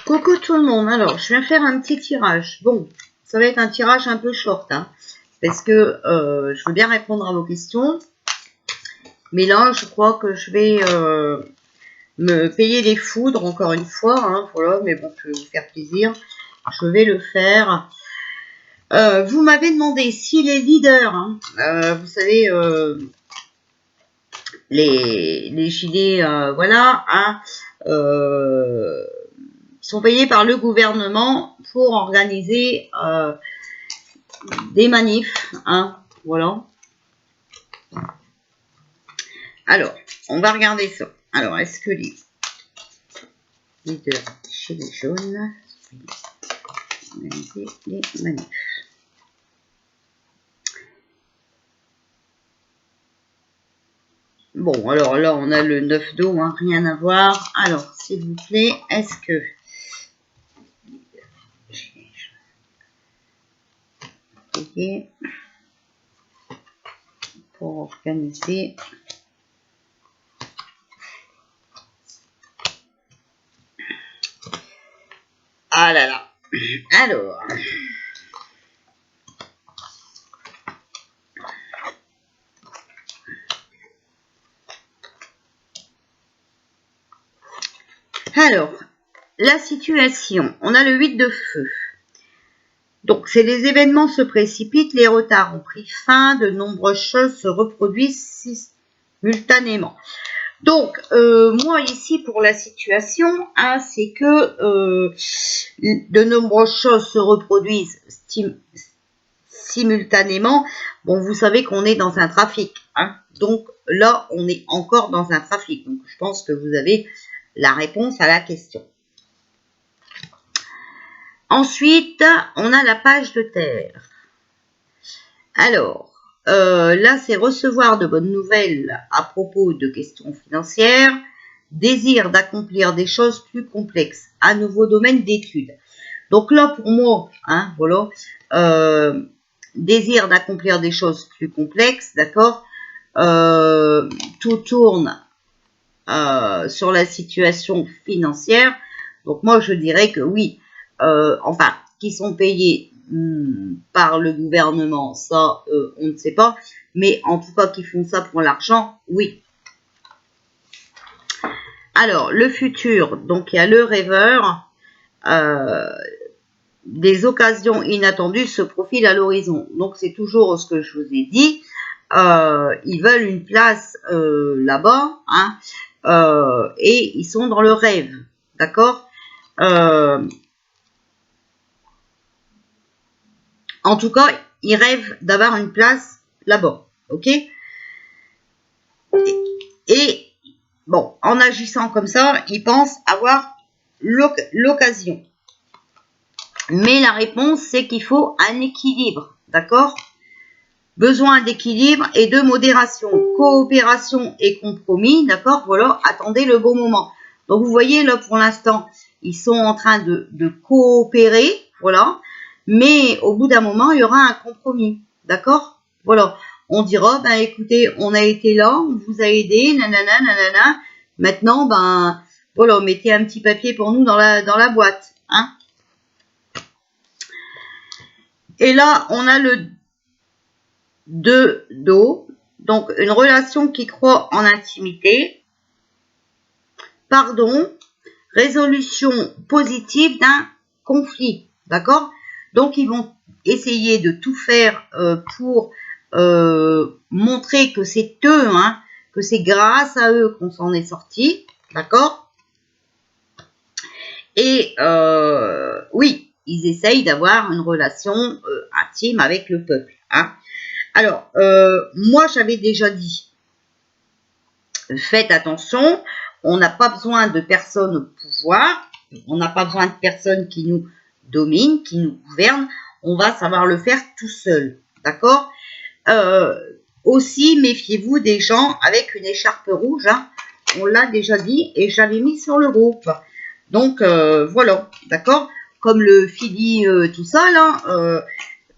Coucou tout le monde, alors je viens faire un petit tirage. Bon, ça va être un tirage un peu short, hein, parce que je veux bien répondre à vos questions. Mais là, je crois que je vais me payer les foudres encore une fois. Hein, voilà, mais bon, je vais vous faire plaisir. Je vais le faire. Vous m'avez demandé si les leaders, hein, vous savez, les gilets, voilà, hein, sont payés par le gouvernement pour organiser des manifs, hein, voilà. Alors, on va regarder ça. Alors, est-ce que les leaders gilets jaunes organiser les manifs? Bon, alors là, on a le 9 d'eau, hein, rien à voir. Alors, s'il vous plaît, est-ce que pour organiser ah là là. Alors, la situation, on a le 8 de feu. Donc, c'est les événements se précipitent, les retards ont pris fin, de nombreuses choses se reproduisent simultanément. Donc, moi ici pour la situation, hein, c'est que de nombreuses choses se reproduisent simultanément. Bon, vous savez qu'on est dans un trafic, hein, donc là, on est encore dans un trafic. Donc, je pense que vous avez la réponse à la question. Ensuite, on a la page de terre. Alors, là, c'est recevoir de bonnes nouvelles à propos de questions financières, désir d'accomplir des choses plus complexes, un nouveau domaine d'études. Donc là, pour moi, hein, voilà, désir d'accomplir des choses plus complexes, d'accord, tout tourne sur la situation financière. Donc moi, je dirais que oui, enfin, qui sont payés par le gouvernement, ça, on ne sait pas. Mais en tout cas, qui font ça pour l'argent, oui. Alors, le futur, donc il y a le rêveur. Des occasions inattendues se profilent à l'horizon. Donc, c'est toujours ce que je vous ai dit. Ils veulent une place là-bas, hein, et ils sont dans le rêve, d'accord. En tout cas, ils rêvent d'avoir une place là-bas, ok. Et bon, en agissant comme ça, ils pensent avoir l'occasion. Mais la réponse, c'est qu'il faut un équilibre, d'accord. Besoin d'équilibre et de modération, coopération et compromis, d'accord. Voilà, attendez le bon moment. Donc, vous voyez, là, pour l'instant, ils sont en train de coopérer, voilà. Mais au bout d'un moment, il y aura un compromis, d'accord. Voilà, on dira, ben écoutez, on a été là, on vous a aidé, nanana, nanana. Maintenant, ben, voilà, mettez un petit papier pour nous dans la boîte, hein. Et là, on a le 2 d'eau, donc une relation qui croit en intimité, pardon, résolution positive d'un conflit, d'accord. Donc, ils vont essayer de tout faire pour montrer que c'est eux, hein, que c'est grâce à eux qu'on s'en est sorti, d'accord. Et oui, ils essayent d'avoir une relation intime avec le peuple, hein. Alors, moi, j'avais déjà dit, faites attention, on n'a pas besoin de personnes au pouvoir, on n'a pas besoin de personnes qui nous dominent, qui nous gouvernent, on va savoir le faire tout seul, d'accord. Aussi, méfiez-vous des gens avec une écharpe rouge, hein, on l'a déjà dit, et j'avais mis sur le groupe. Donc, voilà, d'accord. Comme le Philly, tout ça, là,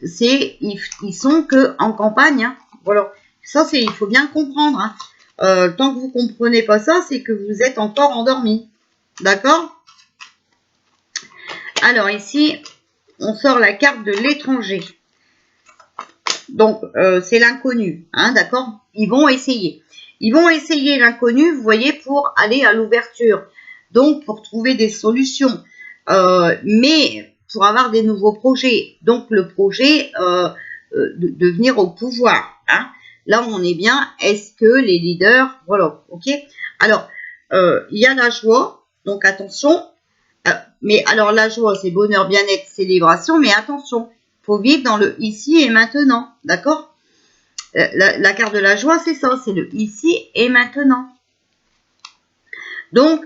ils sont que en campagne, hein. Voilà, ça c'est, il faut bien comprendre, hein. Tant que vous comprenez pas ça, c'est que vous êtes encore endormi, d'accord. Alors ici, on sort la carte de l'étranger. Donc, c'est l'inconnu, hein, d'accord? Ils vont essayer. Ils vont essayer l'inconnu, vous voyez, pour aller à l'ouverture. Donc, pour trouver des solutions. Mais pour avoir des nouveaux projets. Donc, le projet de venir au pouvoir. Hein. Là, on est bien. Est-ce que les leaders... Voilà, ok. Alors, il y a la joie. Donc, attention. Mais alors, la joie, c'est bonheur, bien-être, célébration. Mais attention, il faut vivre dans le ici et maintenant. D'accord? La carte de la joie, c'est ça. C'est le ici et maintenant. Donc,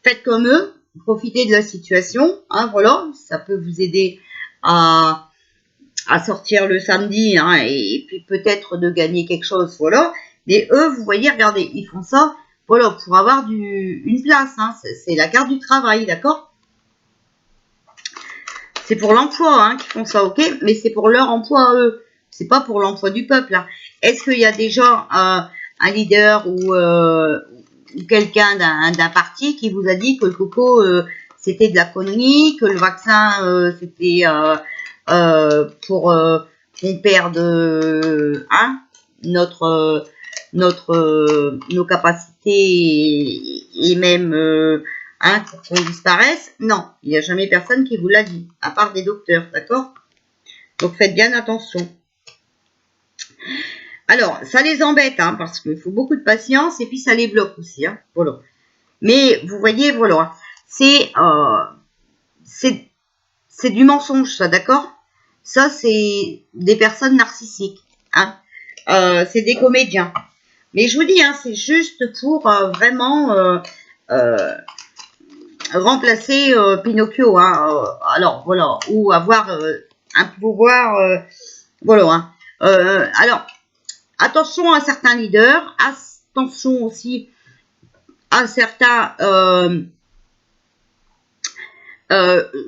faites comme eux. Profitez de la situation. Hein, voilà. Ça peut vous aider à sortir le samedi. Hein, et puis peut-être de gagner quelque chose. Voilà. Mais eux, vous voyez, regardez, ils font ça. Voilà, pour avoir une place. Hein, c'est la carte du travail. D'accord? C'est pour l'emploi hein, qu'ils font ça, ok? Mais c'est pour leur emploi à eux. C'est pas pour l'emploi du peuple. Hein. Est-ce qu'il y a déjà un leader ou quelqu'un d'un parti qui vous a dit que le coco c'était de la connerie, que le vaccin c'était pour qu'on perde hein, nos capacités et même hein, pour qu'on disparaisse? Non, il n'y a jamais personne qui vous l'a dit, à part des docteurs, d'accord? Donc faites bien attention. Alors, ça les embête, hein, parce qu'il faut beaucoup de patience, et puis ça les bloque aussi, hein, voilà. Mais, vous voyez, voilà, c'est du mensonge, ça, d'accord? Ça, c'est des personnes narcissiques, hein. C'est des comédiens. Mais je vous dis, hein, c'est juste pour vraiment remplacer Pinocchio, hein, alors, voilà, ou avoir un pouvoir, voilà, hein. Alors, attention à certains leaders, attention aussi à certains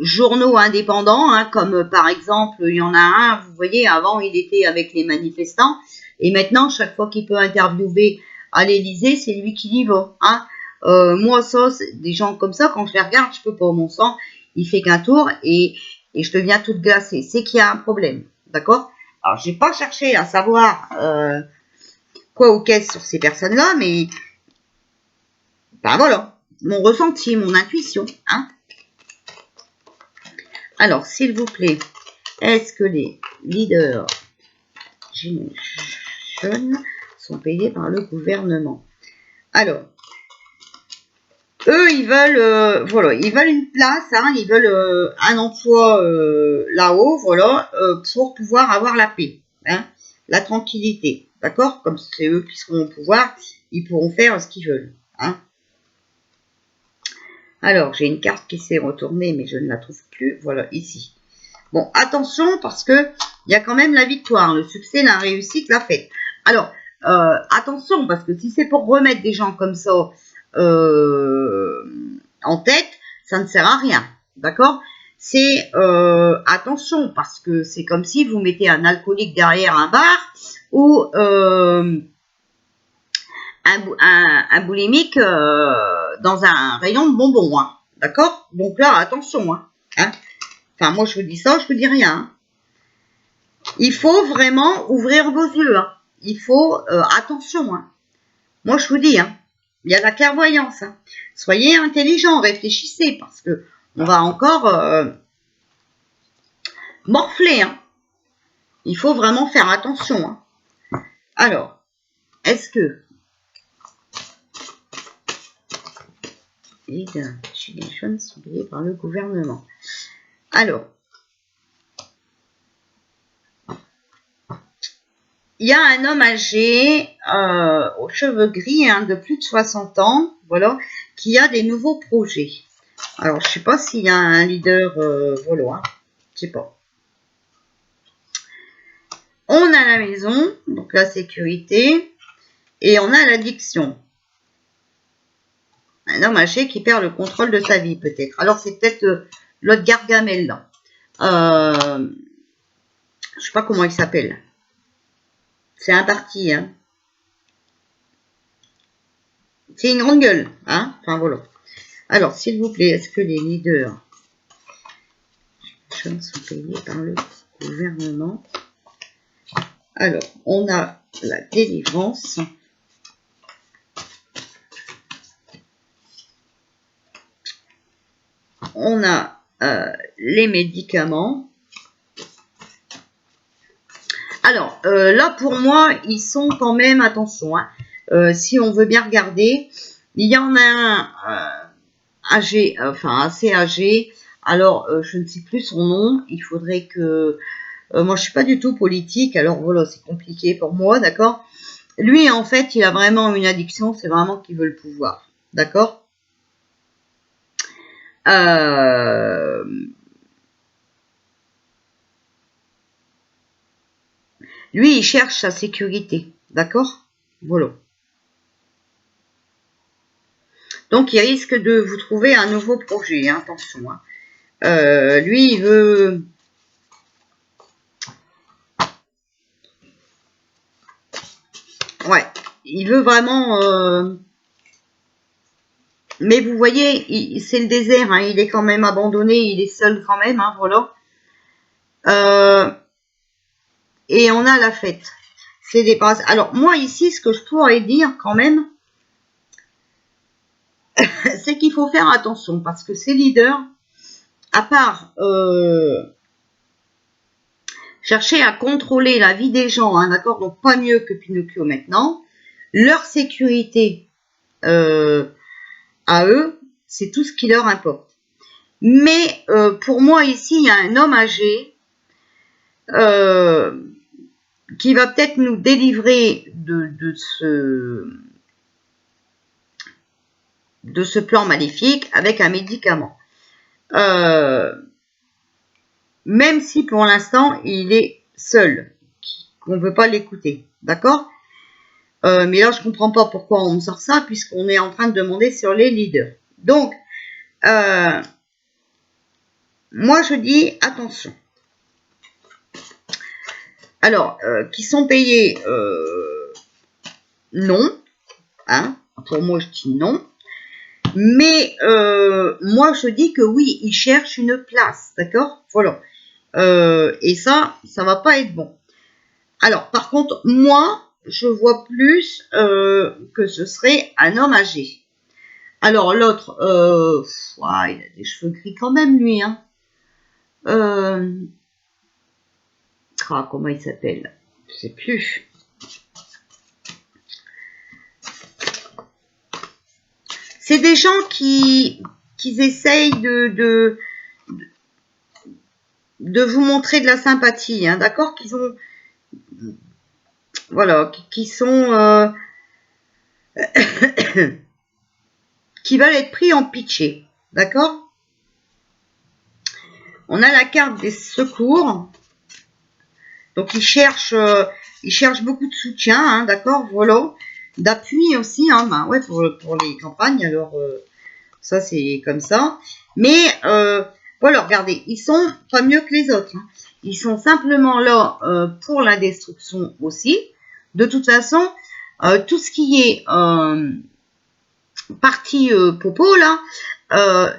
journaux indépendants, hein, comme par exemple, il y en a un, vous voyez, avant il était avec les manifestants, et maintenant, chaque fois qu'il peut interviewer à l'Élysée, c'est lui qui y va. Hein. Moi, ça, des gens comme ça, quand je les regarde, je peux pas, mon sang, il fait qu'un tour, et je deviens toute glacée. C'est qu'il y a un problème, d'accord? Alors, j'ai pas cherché à savoir quoi ou qu'est-ce sur ces personnes-là, mais ben voilà, mon ressenti, mon intuition. Hein. Alors, s'il vous plaît, est-ce que les leaders jeunes sont payés par le gouvernement? Alors, eux, ils veulent, voilà, ils veulent une place, hein, ils veulent un emploi là-haut, voilà, pour pouvoir avoir la paix, hein, la tranquillité, d'accord? Comme c'est eux qui seront au pouvoir, ils pourront faire ce qu'ils veulent, hein. Alors, j'ai une carte qui s'est retournée, mais je ne la trouve plus, voilà, ici. Bon, attention, parce que il y a quand même la victoire, le succès, la réussite, la fête. Alors, attention, parce que si c'est pour remettre des gens comme ça en tête, ça ne sert à rien, d'accord? C'est attention, parce que c'est comme si vous mettez un alcoolique derrière un bar ou un boulimique dans un rayon de bonbons, hein, d'accord? Donc là, attention, hein. Enfin, moi, je vous dis ça, je vous dis rien. Hein. Il faut vraiment ouvrir vos yeux. Hein. Il faut attention. Hein. Moi, je vous dis, hein, il y a la clairvoyance. Hein. Soyez intelligents, réfléchissez, parce que on va encore morfler. Hein. Il faut vraiment faire attention. Hein. Alors, est-ce que les gilets jaunes sont payés par le gouvernement? Alors, il y a un homme âgé, aux cheveux gris, hein, de plus de 60 ans, voilà, qui a des nouveaux projets. Alors, je ne sais pas s'il y a un leader vaulois, je sais pas. On a la maison, donc la sécurité, et on a l'addiction. Un homme âgé qui perd le contrôle de sa vie, peut-être. Alors, c'est peut-être l'autre Gargamel, là. Je ne sais pas comment il s'appelle. C'est un parti, hein. C'est une grande gueule, hein. Enfin, voilà. Alors, s'il vous plaît, est-ce que les leaders sont payés par le gouvernement? Alors, on a la délivrance. On a les médicaments. Alors, là, pour moi, ils sont quand même, attention, hein, si on veut bien regarder, il y en a un âgé, enfin assez âgé. Alors, je ne sais plus son nom. Il faudrait que... moi, je suis pas du tout politique. Alors, voilà, c'est compliqué pour moi, d'accord? Lui, en fait, il a vraiment une addiction. C'est vraiment qu'il veut le pouvoir. D'accord? Lui, il cherche sa sécurité. D'accord? Voilà. Donc, il risque de vous trouver un nouveau projet. Hein, attention. Hein. Lui, il veut... Ouais, il veut vraiment... Mais vous voyez, c'est le désert. Hein, il est quand même abandonné. Il est seul quand même. Hein, voilà. Et on a la fête. C'est des bases. Alors, moi, ici, ce que je pourrais dire quand même, c'est qu'il faut faire attention. Parce que ces leaders, à part... chercher à contrôler la vie des gens, hein, d'accord? Donc, pas mieux que Pinocchio maintenant. Leur sécurité à eux, c'est tout ce qui leur importe. Mais pour moi, ici, il y a un homme âgé qui va peut-être nous délivrer de ce plan maléfique avec un médicament. Même si pour l'instant, il est seul, qu'on ne veut pas l'écouter, d'accord? Mais là, je ne comprends pas pourquoi on me sort ça, puisqu'on est en train de demander sur les leaders. Donc, moi, je dis attention. Alors, qui sont payés, non. Hein, pour moi, je dis non. Mais moi, je dis que oui, ils cherchent une place, d'accord? Voilà. Et ça va pas être bon. Alors, par contre, moi, je vois plus que ce serait un homme âgé. Alors, l'autre, ouais, il a des cheveux gris quand même, lui. Hein. Comment il s'appelle? Je sais plus. C'est des gens qui essayent de vous montrer de la sympathie, hein, d'accord? Qu'ils ont... Voilà, qui sont... qui veulent être pris en pitché, d'accord? On a la carte des secours. Donc, ils cherchent beaucoup de soutien, hein, d'accord? Voilà. D'appui aussi, hein, ben, ouais, pour les campagnes. Alors, ça, c'est comme ça. Mais, voilà, regardez, ils sont pas mieux que les autres. Hein. Ils sont simplement là pour la destruction aussi. De toute façon, tout ce qui est partie popo, là,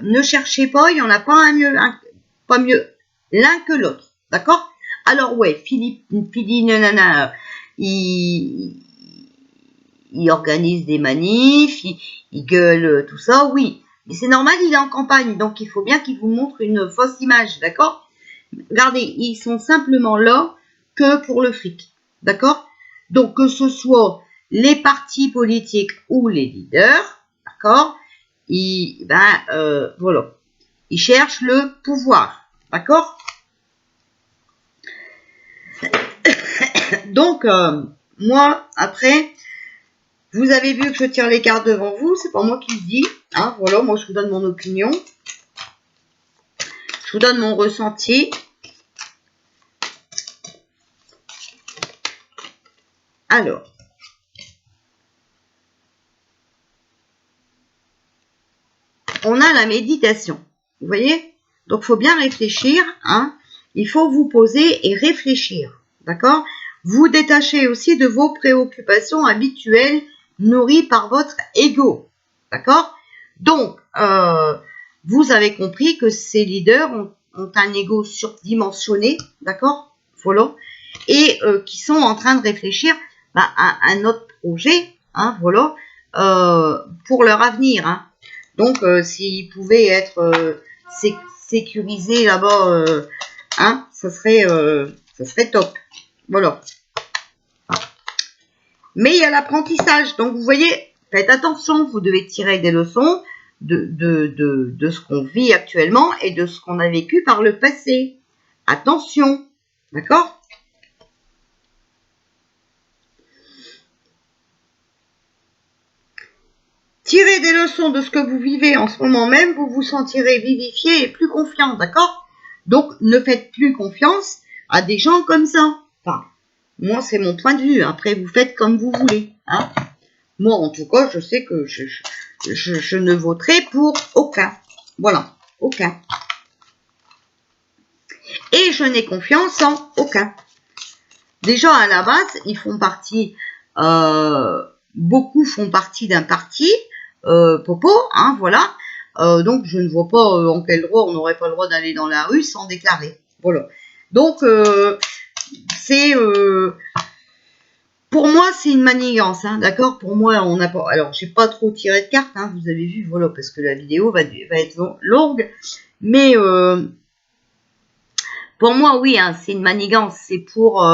ne cherchez pas, il n'y en a pas pas mieux l'un que l'autre. D'accord? Alors, ouais, Philippe, nanana, il organise des manifs, il gueule, tout ça, oui. Mais c'est normal, il est en campagne, donc il faut bien qu'il vous montre une fausse image, d'accord? Regardez, ils sont simplement là que pour le fric, d'accord? Donc, que ce soit les partis politiques ou les leaders, d'accord? Voilà. Ils cherchent le pouvoir, d'accord? Donc, moi, après, vous avez vu que je tire les cartes devant vous, c'est pas moi qui le dis. Hein, voilà, moi je vous donne mon opinion. Je vous donne mon ressenti. Alors. On a la méditation. Vous voyez? Donc, il faut bien réfléchir. Hein. Il faut vous poser et réfléchir. D'accord? Vous détachez aussi de vos préoccupations habituelles nourries par votre ego. D'accord? Donc, vous avez compris que ces leaders ont un ego surdimensionné, d'accord, voilà, et qui sont en train de réfléchir à un autre projet, hein, voilà, pour leur avenir. Hein. Donc, s'ils pouvaient être sécurisés là-bas, hein, ça serait top. Voilà. Mais il y a l'apprentissage. Donc, vous voyez, faites attention, vous devez tirer des leçons de ce qu'on vit actuellement et de ce qu'on a vécu par le passé. Attention, d'accord? Tirez des leçons de ce que vous vivez en ce moment même, vous vous sentirez vivifié et plus confiant, d'accord? Donc, ne faites plus confiance à des gens comme ça. Enfin, moi, c'est mon point de vue. Après, vous faites comme vous voulez. Hein. Moi, en tout cas, je sais que je ne voterai pour aucun. Voilà, aucun. Et je n'ai confiance en aucun. Déjà, à la base, ils font partie, beaucoup font partie d'un parti, Popo, hein, voilà. Donc, je ne vois pas en quel droit on n'aurait pas le droit d'aller dans la rue sans déclarer. Voilà. Donc, c'est... pour moi, c'est une manigance, hein, d'accord? Pour moi, on n'a pas... Alors, j'ai pas trop tiré de cartes, hein, vous avez vu, voilà, parce que la vidéo va être longue. Mais, pour moi, oui, hein, c'est une manigance. C'est pour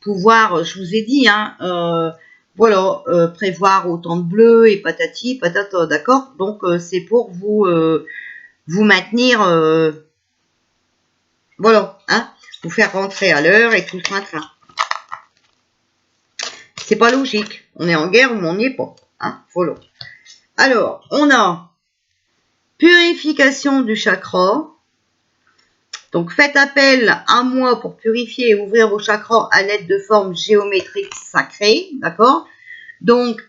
pouvoir, je vous ai dit, hein, voilà, prévoir autant de bleus et patati, patata, d'accord? Donc, c'est pour vous maintenir, voilà, hein, vous faire rentrer à l'heure et tout le train-train. C'est pas logique. On est en guerre ou on n'y est pas. Hein, voilà. Alors, on a purification du chakra. Donc, faites appel à moi pour purifier et ouvrir vos chakras à l'aide de formes géométriques sacrées. D'accord? Donc,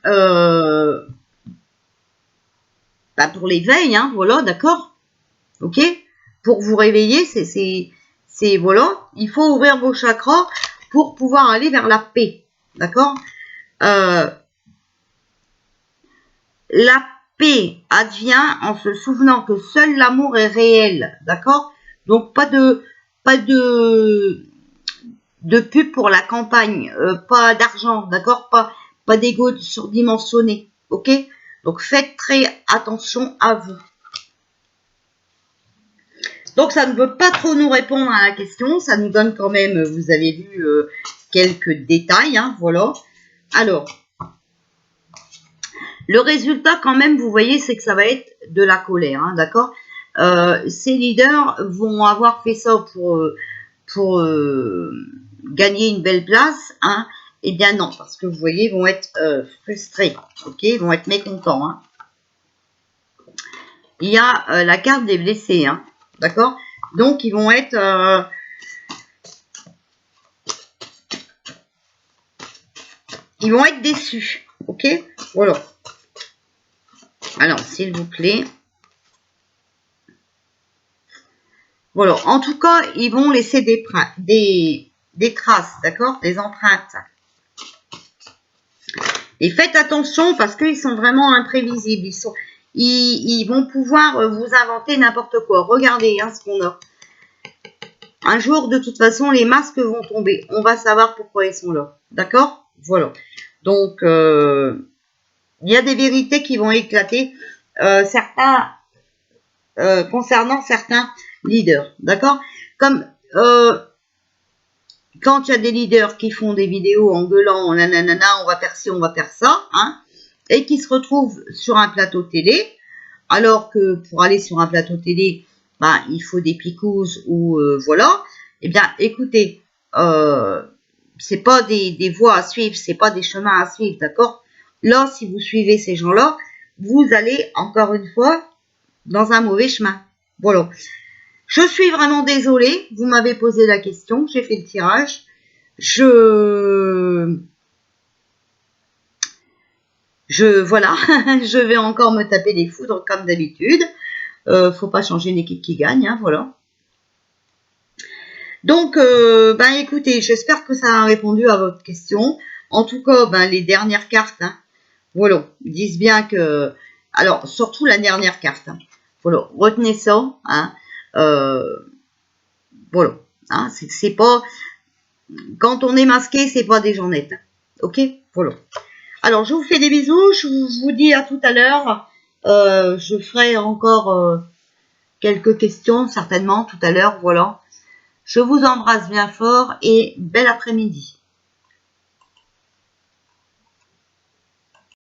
pour l'éveil, hein, voilà, d'accord? Ok? Pour vous réveiller, c'est voilà. Il faut ouvrir vos chakras pour pouvoir aller vers la paix. D'accord? La paix advient en se souvenant que seul l'amour est réel, d'accord? Donc pas de pub pour la campagne, pas d'argent, d'accord? Pas d'ego surdimensionné, ok? Donc faites très attention à vous. Donc ça ne veut pas trop nous répondre à la question, ça nous donne quand même, vous avez vu, quelques détails, hein, voilà. Alors, le résultat, quand même, vous voyez, c'est que ça va être de la colère, hein, d'accord? Ces leaders vont avoir fait ça pour gagner une belle place, hein? Eh bien non, parce que vous voyez, ils vont être frustrés, ok? Ils vont être mécontents, hein? Il y a la carte des blessés, hein, d'accord? Donc, ils vont être... ils vont être déçus, ok? Voilà. Alors, s'il vous plaît. Voilà. En tout cas, ils vont laisser des traces, d'accord? Des empreintes. Et faites attention parce qu'ils sont vraiment imprévisibles. Ils vont pouvoir vous inventer n'importe quoi. Regardez hein, ce qu'on a. Un jour, de toute façon, les masques vont tomber. On va savoir pourquoi ils sont là. D'accord? Voilà. Donc, il y a des vérités qui vont éclater. Concernant certains leaders. D'accord? Comme quand il y a des leaders qui font des vidéos en gueulant, nanana, on va faire ci, on va faire ça, hein, et qui se retrouvent sur un plateau télé, alors que pour aller sur un plateau télé, il faut des picouzes ou voilà. Eh bien, écoutez, c'est pas des voies à suivre, c'est pas des chemins à suivre, d'accord? Là, si vous suivez ces gens-là, vous allez encore une fois dans un mauvais chemin. Voilà. Je suis vraiment désolée, vous m'avez posé la question, j'ai fait le tirage. Voilà, je vais encore me taper des foudres comme d'habitude. Faut pas changer une équipe qui gagne, hein, voilà. Donc, écoutez, j'espère que ça a répondu à votre question. En tout cas, les dernières cartes, hein, voilà, disent bien que Alors, surtout la dernière carte. Hein. Voilà, retenez ça. Hein. Voilà. Hein. C'est pas... Quand on est masqué, c'est pas des gens nets. Ok? Voilà. Alors, je vous fais des bisous. Je vous dis à tout à l'heure. Je ferai encore quelques questions, certainement, tout à l'heure. Voilà. Je vous embrasse bien fort et bel après-midi.